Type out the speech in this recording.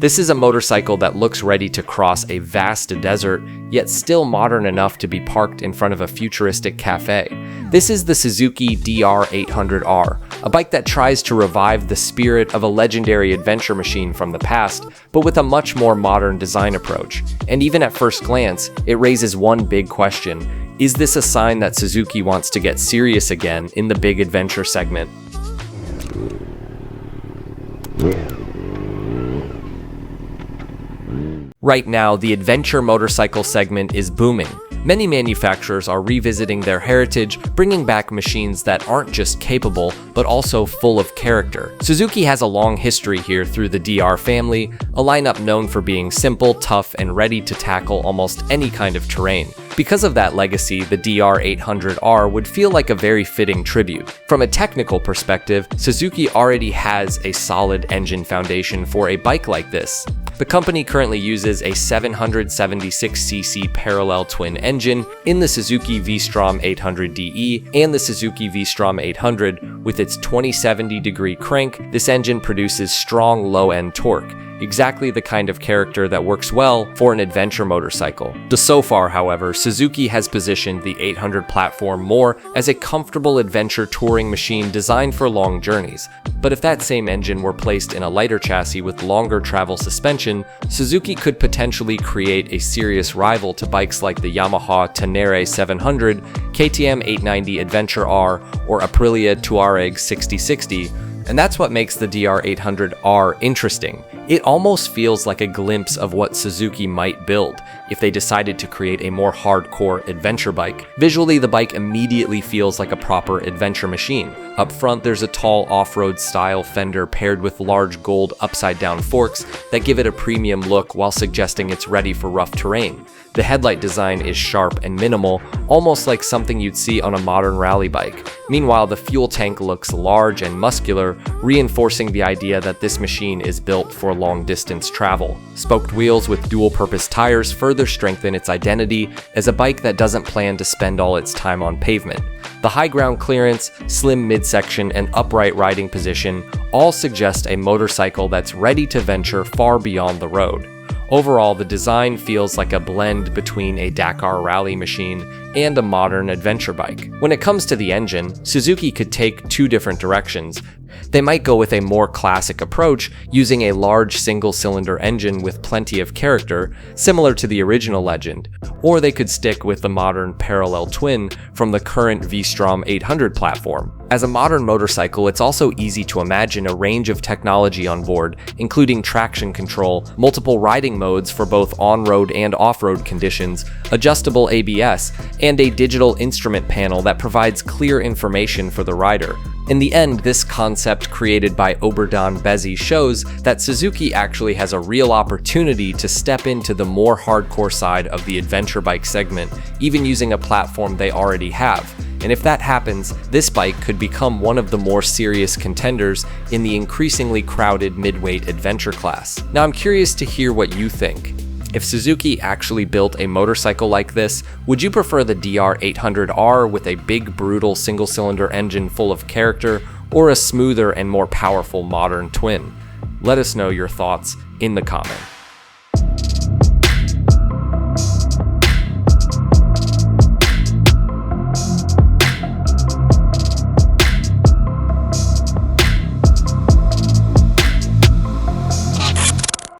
This is a motorcycle that looks ready to cross a vast desert, yet still modern enough to be parked in front of a futuristic cafe. This is the Suzuki DR800R, a bike that tries to revive the spirit of a legendary adventure machine from the past, but with a much more modern design approach. And even at first glance, it raises one big question. Is this a sign that Suzuki wants to get serious again in the big adventure segment? Right now, the adventure motorcycle segment is booming. Many manufacturers are revisiting their heritage, bringing back machines that aren't just capable, but also full of character. Suzuki has a long history here through the DR family, a lineup known for being simple, tough, and ready to tackle almost any kind of terrain. Because of that legacy, the DR800R would feel like a very fitting tribute. From a technical perspective, Suzuki already has a solid engine foundation for a bike like this. The company currently uses a 776cc parallel twin engine in the Suzuki V-Strom 800DE and the Suzuki V-Strom 800. With its 2070-degree crank, this engine produces strong low-end torque, exactly the kind of character that works well for an adventure motorcycle. So far, however, Suzuki has positioned the 800 platform more as a comfortable adventure touring machine designed for long journeys. But if that same engine were placed in a lighter chassis with longer travel suspension, Suzuki could potentially create a serious rival to bikes like the Yamaha Tenere 700, KTM 890 Adventure R, or Aprilia Tuareg 6060. And that's what makes the DR800R interesting. It almost feels like a glimpse of what Suzuki might build if they decided to create a more hardcore adventure bike. Visually, the bike immediately feels like a proper adventure machine. Up front, there's a tall off-road style fender paired with large gold upside-down forks that give it a premium look while suggesting it's ready for rough terrain. The headlight design is sharp and minimal, almost like something you'd see on a modern rally bike. Meanwhile, the fuel tank looks large and muscular, reinforcing the idea that this machine is built for long-distance travel. Spoked wheels with dual-purpose tires further strengthen its identity as a bike that doesn't plan to spend all its time on pavement. The high ground clearance, slim midsection, and upright riding position all suggest a motorcycle that's ready to venture far beyond the road. Overall, the design feels like a blend between a Dakar rally machine and a modern adventure bike. When it comes to the engine, Suzuki could take two different directions. They might go with a more classic approach, using a large single-cylinder engine with plenty of character, similar to the original Legend, or they could stick with the modern parallel twin from the current V-Strom 800 platform. As a modern motorcycle, it's also easy to imagine a range of technology on board, including traction control, multiple riding modes for both on-road and off-road conditions, adjustable ABS, and a digital instrument panel that provides clear information for the rider. In the end, this concept created by Oberdan Bezi shows that Suzuki actually has a real opportunity to step into the more hardcore side of the adventure bike segment, even using a platform they already have. And if that happens, this bike could become one of the more serious contenders in the increasingly crowded midweight adventure class. Now, I'm curious to hear what you think. If Suzuki actually built a motorcycle like this, would you prefer the DR800R with a big, brutal single-cylinder engine full of character, or a smoother and more powerful modern twin? Let us know your thoughts in the comments.